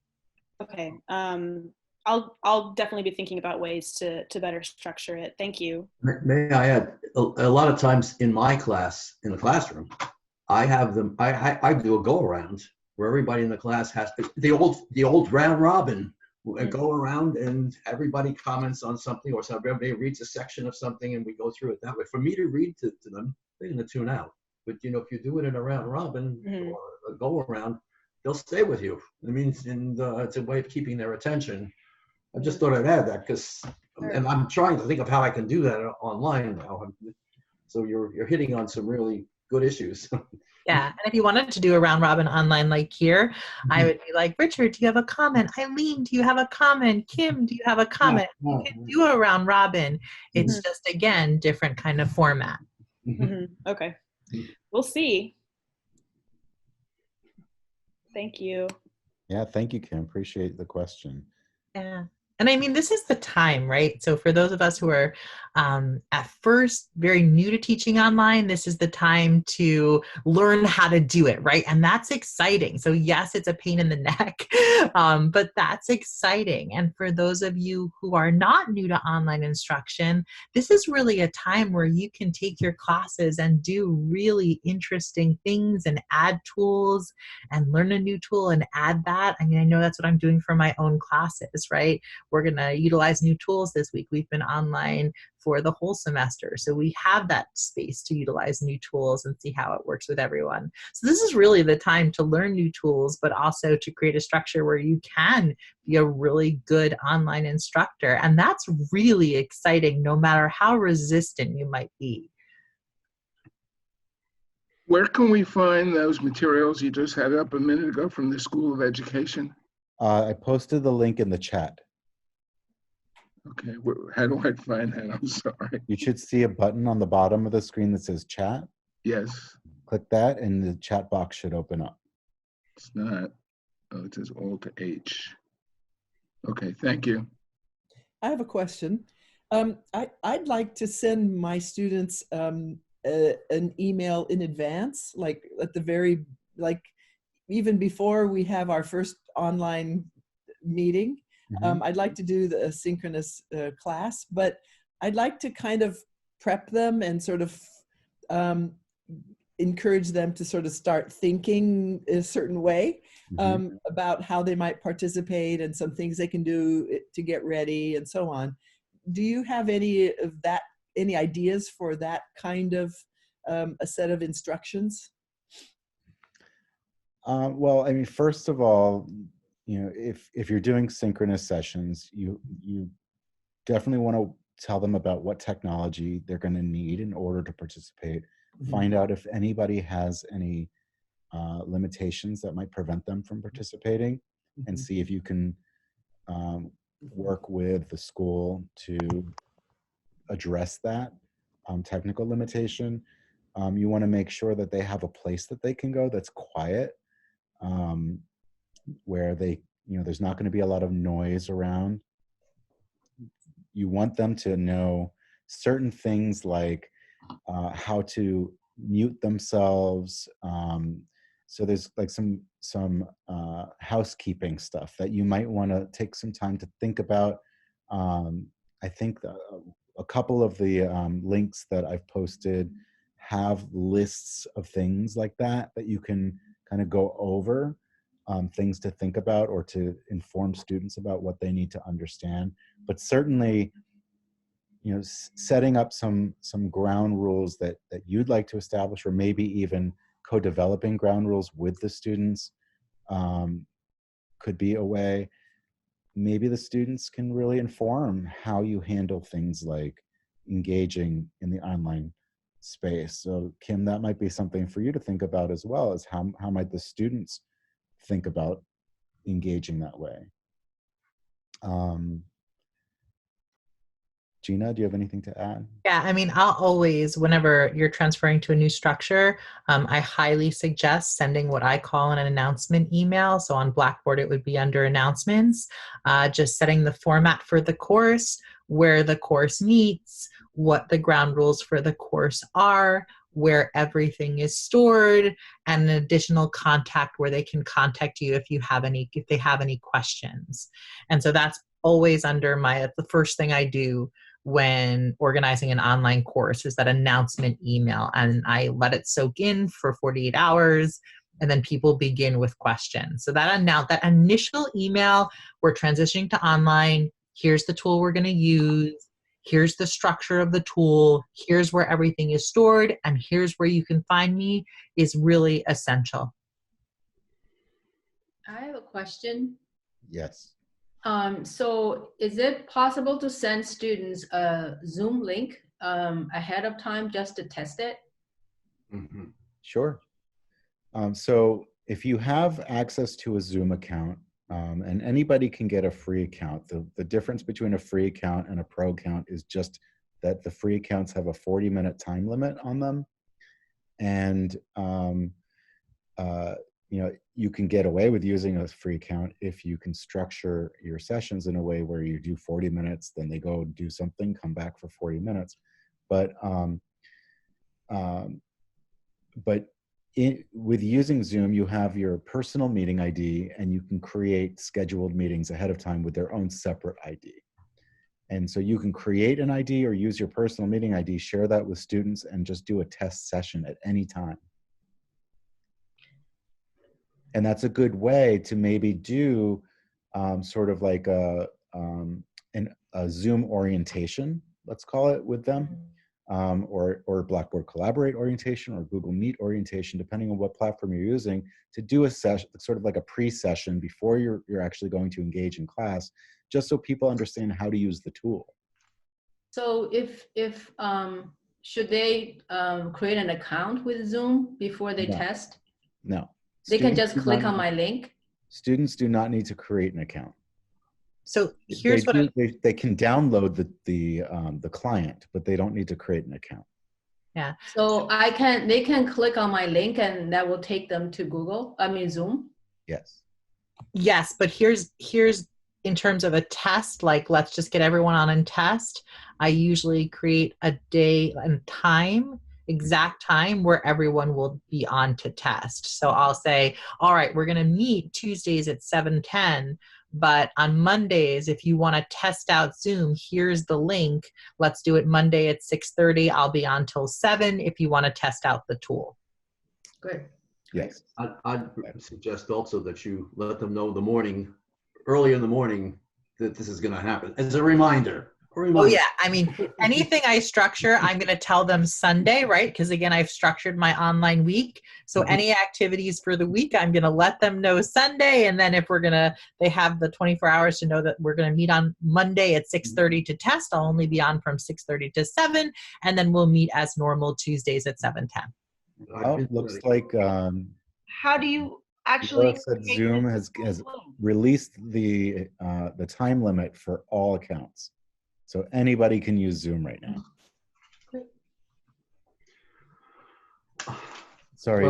E: Okay. I'll definitely be thinking about ways to better structure it. Thank you.
C: May I add, a lot of times in my class, in the classroom, I have them, I do a go around where everybody in the class has the old round robin. Go around and everybody comments on something, or everybody reads a section of something and we go through it that way. For me to read to them, they're going to tune out. But if you do it in a round robin or a go around, they'll stay with you. I mean, and it's a way of keeping their attention. I just thought I'd add that because, and I'm trying to think of how I can do that online now. So you're hitting on some really good issues.
A: Yeah. And if you wanted to do a round robin online like here, I would be like, Richard, do you have a comment? Eileen, do you have a comment? Kim, do you have a comment? You can do a round robin. It's just, again, different kind of format.
E: Okay. We'll see. Thank you.
B: Yeah, thank you, Kim. Appreciate the question.
A: Yeah. And I mean, this is the time, right? So for those of us who are at first very new to teaching online, this is the time to learn how to do it, right? And that's exciting. So yes, it's a pain in the neck, but that's exciting. And for those of you who are not new to online instruction, this is really a time where you can take your classes and do really interesting things and add tools and learn a new tool and add that. I mean, I know that's what I'm doing for my own classes, right? We're going to utilize new tools this week. We've been online for the whole semester. So we have that space to utilize new tools and see how it works with everyone. So this is really the time to learn new tools, but also to create a structure where you can be a really good online instructor. And that's really exciting, no matter how resistant you might be.
F: Where can we find those materials you just had up a minute ago from the School of Education?
B: I posted the link in the chat.
F: Okay, how do I find that? I'm sorry.
B: You should see a button on the bottom of the screen that says chat.
F: Yes.
B: Click that and the chat box should open up.
F: It's not. Oh, it says Alt H. Okay, thank you.
G: I have a question. I'd like to send my students an email in advance, like at the very, like even before we have our first online meeting. I'd like to do the synchronous class, but I'd like to kind of prep them and sort of encourage them to sort of start thinking a certain way about how they might participate and some things they can do to get ready and so on. Do you have any of that, any ideas for that kind of a set of instructions?
B: Well, I mean, first of all, you know, if you're doing synchronous sessions, you definitely want to tell them about what technology they're going to need in order to participate. Find out if anybody has any limitations that might prevent them from participating, and see if you can work with the school to address that technical limitation. You want to make sure that they have a place that they can go that's quiet, where they, you know, there's not going to be a lot of noise around. You want them to know certain things like how to mute themselves. So there's like some housekeeping stuff that you might want to take some time to think about. I think a couple of the links that I've posted have lists of things like that you can kind of go over, things to think about or to inform students about what they need to understand. But certainly, you know, setting up some ground rules that you'd like to establish, or maybe even co-developing ground rules with the students, could be a way. Maybe the students can really inform how you handle things like engaging in the online space. So Kim, that might be something for you to think about as well, is how might the students think about engaging that way. Gina, do you have anything to add?
A: Yeah, I mean, I'll always, whenever you're transferring to a new structure, I highly suggest sending what I call an announcement email. So on Blackboard, it would be under announcements, just setting the format for the course, where the course meets, what the ground rules for the course are, where everything is stored, and an additional contact where they can contact you if they have any questions. And so that's always under the first thing I do when organizing an online course is that announcement email, and I let it soak in for 48 hours, and then people begin with questions. So that initial email, we're transitioning to online, here's the tool we're going to use, here's the structure of the tool, here's where everything is stored, and here's where you can find me, is really essential.
H: I have a question.
B: Yes.
H: So is it possible to send students a Zoom link ahead of time just to test it?
B: Sure. So if you have access to a Zoom account, and anybody can get a free account, the difference between a free account and a pro account is just that the free accounts have a 40-minute time limit on them. And you can get away with using a free account if you can structure your sessions in a way where you do 40 minutes, then they go do something, come back for 40 minutes. But with using Zoom, you have your personal meeting ID, and you can create scheduled meetings ahead of time with their own separate ID. And so you can create an ID or use your personal meeting ID, share that with students, and just do a test session at any time. And that's a good way to maybe do sort of like a Zoom orientation, let's call it, with them, or Blackboard Collaborate orientation, or Google Meet orientation, depending on what platform you're using, to do a session, sort of like a pre-session before you're actually going to engage in class, just so people understand how to use the tool.
H: So if should they create an account with Zoom before they
B: No.
H: test?
B: No.
H: They can
B: Students
H: just click on my link?
B: Students do not need to create an account.
A: So here's what
B: they can download the client, but they don't need to create an account.
A: yeah.
H: So they can click on my link and that will take them to Zoom?
B: Yes.
A: Yes, but here's in terms of a test, like let's just get everyone on and test. I usually create a day and time, exact time where everyone will be on to test. So I'll say, all right, we're going to meet Tuesdays at 7:10, but on Mondays, if you want to test out Zoom, here's the link. Let's do it Monday at 6:30. I'll be on till 7 if you want to test out the tool.
H: Good.
B: Yes.
C: I'd suggest also that you let them know early in the morning, that this is going to happen as a reminder.
A: Oh yeah, I mean, anything I structure, I'm going to tell them Sunday, right? Because again, I've structured my online week. So any activities for the week, I'm going to let them know Sunday. And then if they have the 24 hours to know that we're going to meet on Monday at 6:30 to test. I'll only be on from 6:30 to 7. And then we'll meet as normal Tuesdays at 7:10.
B: Well, looks like
D: How do you actually?
B: said Zoom has released the time limit for all accounts. So anybody can use Zoom right now. Sorry,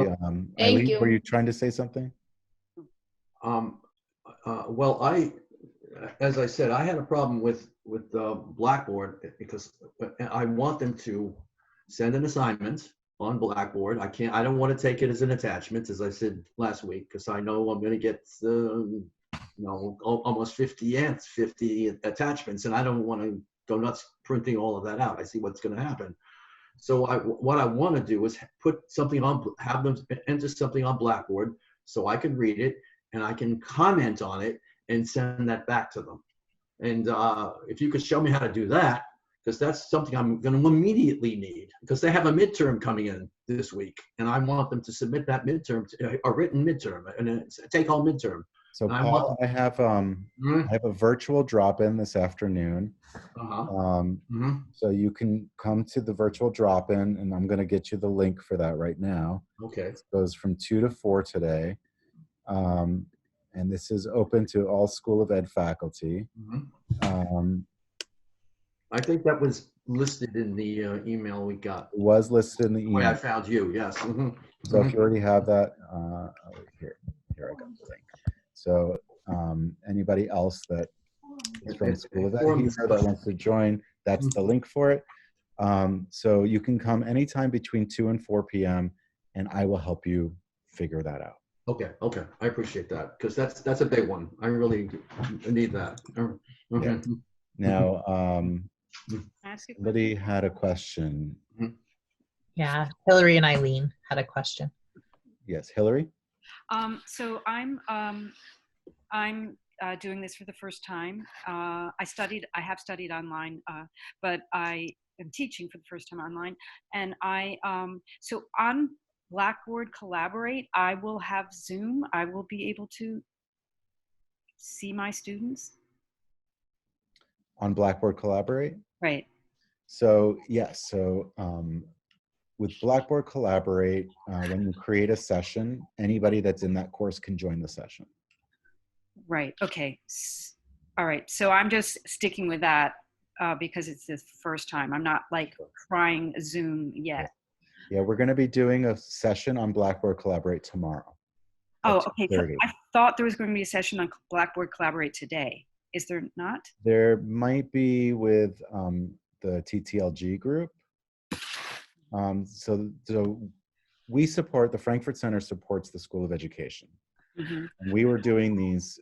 B: Eileen, were you trying to say something?
C: Well, as I said, I had a problem with Blackboard because I want them to send an assignment on Blackboard. I don't want to take it as an attachment, as I said last week, because I know I'm going to get almost 50 attachments, and I don't want to go nuts printing all of that out. I see what's going to happen. So what I want to do is have them enter something on Blackboard so I can read it and I can comment on it and send that back to them. And if you could show me how to do that, because that's something I'm going to immediately need, because they have a midterm coming in this week, and I want them to submit that midterm, a written midterm, and a take-home midterm.
B: So Paul, I have a virtual drop-in this afternoon. So you can come to the virtual drop-in, and I'm going to get you the link for that right now.
C: Okay.
B: It goes from 2 to 4 today. And this is open to all School of Ed faculty.
C: I think that was listed in the email we got.
B: It was listed in the email.
C: I found you, yes.
B: So if you already have that, here I go. So anybody else that is from School of Ed here that wants to join, that's the link for it. So you can come anytime between 2 and 4 p.m. and I will help you figure that out.
C: Okay, I appreciate that, because that's a big one. I need that.
B: Yeah. Now, somebody had a question.
A: Yeah, Hillary and Eileen had a question.
B: Yes, Hillary?
I: So I'm doing this for the first time. I have studied online, but I am teaching for the first time online. And so on Blackboard Collaborate, I will have Zoom. I will be able to see my students. On
B: Blackboard Collaborate?
I: Right.
B: So yes, with Blackboard Collaborate, when you create a session, anybody that's in that course can join the session.
I: Right. Okay. All right. So I'm just sticking with that because it's the first time. I'm not like trying Zoom yet.
B: Yeah, we're going to be doing a session on Blackboard Collaborate tomorrow.
I: Oh, okay. So
B: 2:30.
I: I thought there was going to be a session on Blackboard Collaborate today. Is there not?
B: There might be with the TTLG group. So we support, the Frankfort Center supports the School of Education.
I: Mm-hmm.
B: And we were doing these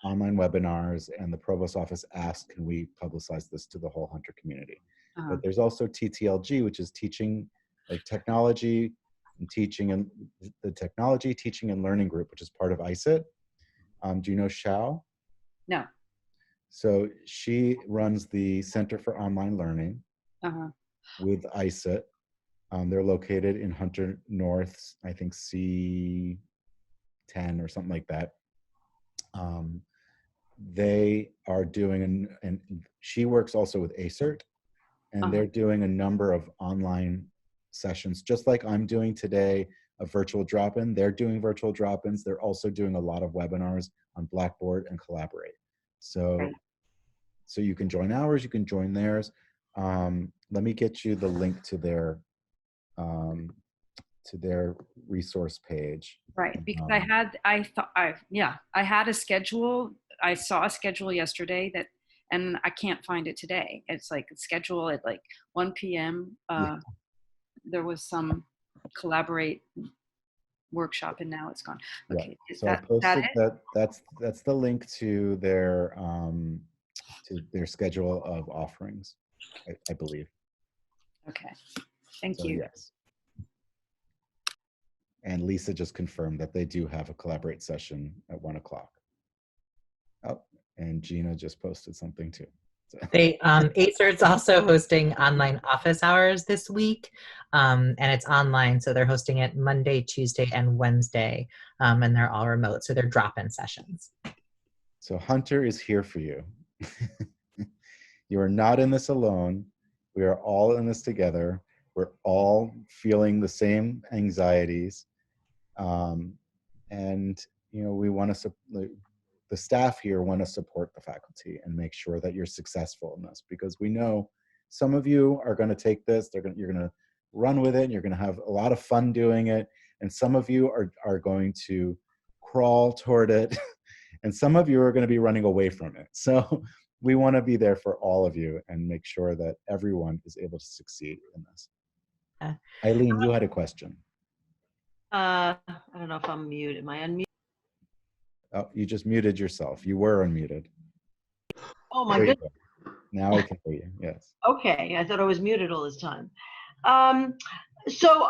B: online webinars, and the provost office asked, can we publicize this to the whole Hunter community? But there's also TTLG, which is teaching, like technology and teaching, and the technology, teaching and learning group, which is part of ICET. Do you know Xiao?
I: No.
B: So she runs the Center for Online Learning with ICET. They're located in Hunter North, I think C10 or something like that. They are doing, and she works also with ACERT, and they're doing a number of online sessions, just like I'm doing today, a virtual drop-in. They're doing virtual drop-ins. They're also doing a lot of webinars on Blackboard and Collaborate. So you can join ours, you can join theirs. Let me get you the link to their resource page.
I: Right, because I had a schedule. I saw a schedule yesterday and I can't find it today. It's like a schedule at like 1 p.m. There was some Collaborate workshop, and now it's gone. Okay,
B: so I posted that's the link to their schedule of offerings, I believe.
I: Okay, thank you.
B: Yes. And Lisa just confirmed that they do have a Collaborate session at 1 o'clock. Oh, and Gina just posted something too. So.
A: They ACERT's also hosting online office hours this week, and it's online, so they're hosting it Monday, Tuesday, and Wednesday, and they're all remote, so they're drop-in sessions.
B: So Hunter is here for you. You are not in this alone. We are all in this together. We're all feeling the same anxieties, and we want to. The staff here want to support the faculty and make sure that you're successful in this, because we know some of you are going to take this, you're going to run with it, and you're going to have a lot of fun doing it, and some of you are going to crawl toward it, and some of you are going to be running away from it. So we want to be there for all of you and make sure that everyone is able to succeed in this. Eileen, you had a question.
D: I don't know if I'm muted. Am I unmuted?
B: Oh, you just muted yourself. You were unmuted.
D: Oh my goodness.
B: Now I can hear you. Yes.
D: Okay, I thought I was muted all this time. So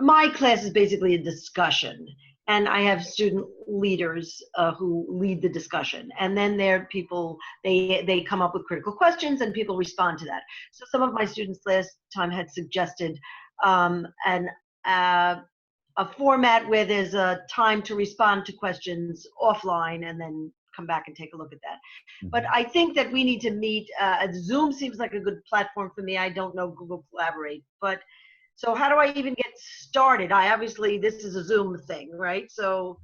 D: my class is basically a discussion, and I have student leaders who lead the discussion, and then there are people, they come up with critical questions and people respond to that. So some of my students last time had suggested a format where there's a time to respond to questions offline and then come back and take a look at that. But I think that we need to meet, Zoom seems like a good platform for me. I don't know Google Collaborate, but so how do I even get started? This is a Zoom thing, right? So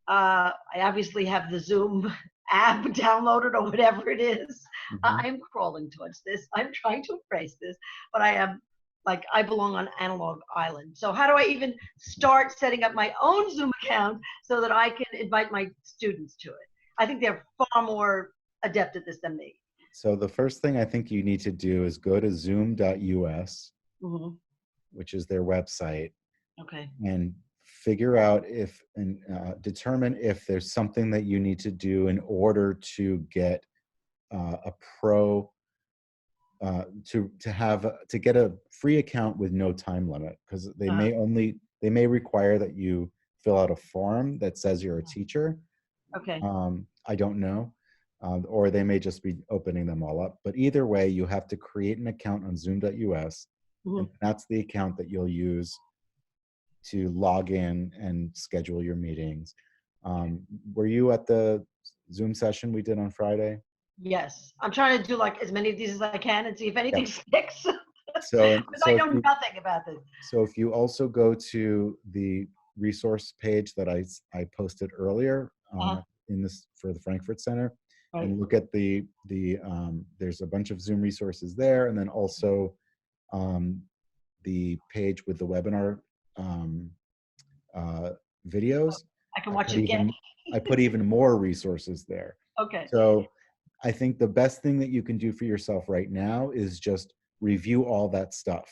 D: I obviously have the Zoom app downloaded or whatever it is. I'm crawling towards this. I'm trying to embrace this, but I belong on Analog Island. So how do I even start setting up my own Zoom account so that I can invite my students to it? I think they're far more adept at this than me.
B: So the first thing I think you need to do is go to zoom.us, which is their website.
D: Okay.
B: And figure out determine if there's something that you need to do in order to get a pro, to get a free account with no time limit, because they may require that you fill out a form that says you're a teacher.
D: Okay.
B: I don't know, or they may just be opening them all up. But either way, you have to create an account on zoom.us, and that's the account that you'll use to log in and schedule your meetings. Were you at the Zoom session we did on Friday?
D: Yes, I'm trying to do like as many of these as I can and see if anything sticks.
B: So,
D: Because I know nothing about this.
B: so if you also go to the resource page that I posted earlier in this for the Frankfurt Center,
D: Right.
B: and look at the there's a bunch of Zoom resources there, and then also the page with the webinar videos.
D: I can watch it again.
B: I put even more resources there.
D: Okay.
B: So I think the best thing that you can do for yourself right now is just review all that stuff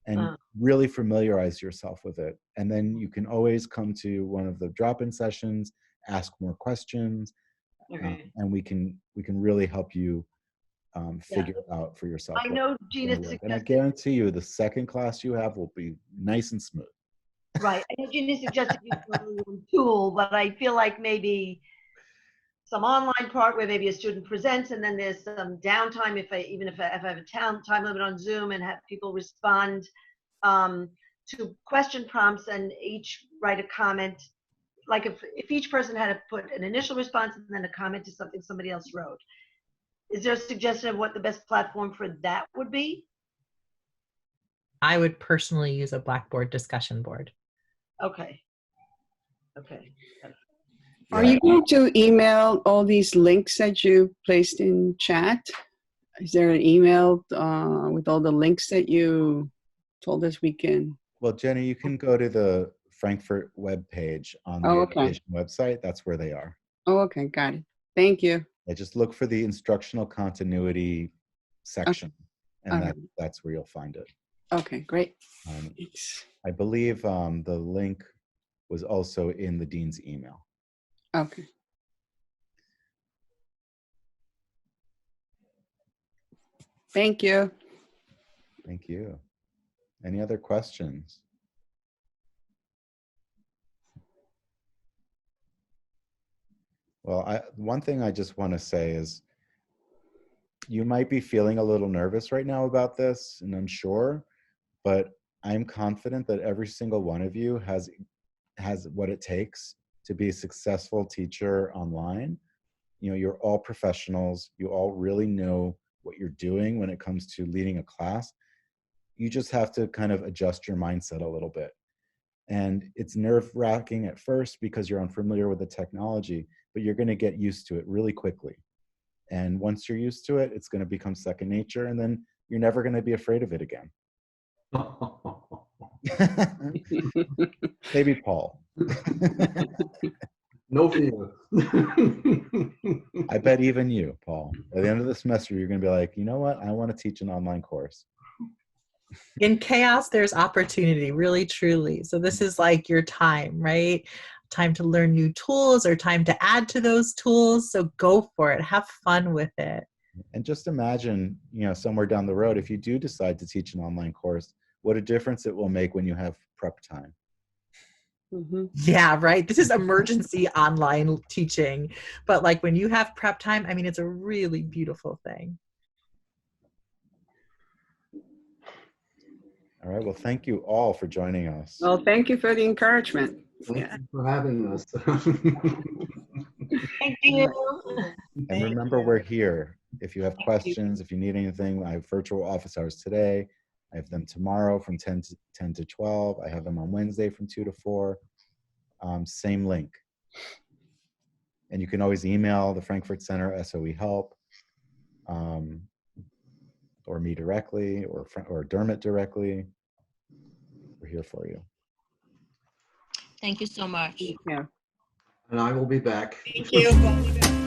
B: and really familiarize yourself with it. And then you can always come to one of the drop-in sessions, ask more questions,
D: Okay.
B: and we can really help you figure it out for yourself.
D: I know Gina
B: And I
D: suggested.
B: guarantee you the second class you have will be nice and smooth.
D: Right. I know Gina suggested you do a tool, but I feel like maybe some online part where maybe a student presents and then there's some downtime if I have a time limit on Zoom and have people respond to question prompts and each write a comment. Like if each person had to put an initial response and then a comment to something somebody else wrote. Is there a suggestion of what the best platform for that would be?
A: I would personally use a Blackboard discussion board.
D: Okay. Okay.
J: Are you going to email all these links that you placed in chat? Is there an email with all the links that you told us we can?
B: Well, Jenny, you can go to the Frankfurt webpage on the education website. That's where they are.
J: Oh, okay. Got it. Thank you.
B: I just look for the instructional continuity section, and that's where you'll find it.
J: Okay, great.
B: I believe the link was also in the dean's email.
J: Okay. Thank you.
B: Thank you. Any other questions? Well, one thing I just want to say is you might be feeling a little nervous right now about this and unsure, but I'm confident that every single one of you has what it takes to be a successful teacher online. You know, you're all professionals. You all really know what you're doing when it comes to leading a class. You just have to kind of adjust your mindset a little bit. And it's nerve-wracking at first because you're unfamiliar with the technology, but you're going to get used to it really quickly. And once you're used to it, it's going to become second nature, and then you're never going to be afraid of it again. Maybe Paul.
C: No fear.
B: I bet even you, Paul. By the end of the semester, you're going to be like, you know what? I want to teach an online course.
A: In chaos, there's opportunity, really, truly. So this is like your time, right? Time to learn new tools or time to add to those tools. So go for it. Have fun with it.
B: And just imagine, you know, somewhere down the road, if you do decide to teach an online course, what a difference it will make when you have prep time.
J: Mm-hmm.
A: Yeah, right. This is emergency online teaching. But like when you have prep time, I mean, it's a really beautiful thing.
B: All right. Well, thank you all for joining us.
J: Well, thank you for the encouragement.
C: Thank you for having us.
D: Thank you.
B: And remember, we're here. If you have questions, if you need anything, I have virtual office hours today. I have them tomorrow from 10 to 12. I have them on Wednesday from 2 to 4. Same link. And you can always email the Frankfurt Center SOE help, or me directly, or Dermot directly. We're here for you.
K: Thank you so much.
J: Thank you.
C: And I will be back.
G: Thank you.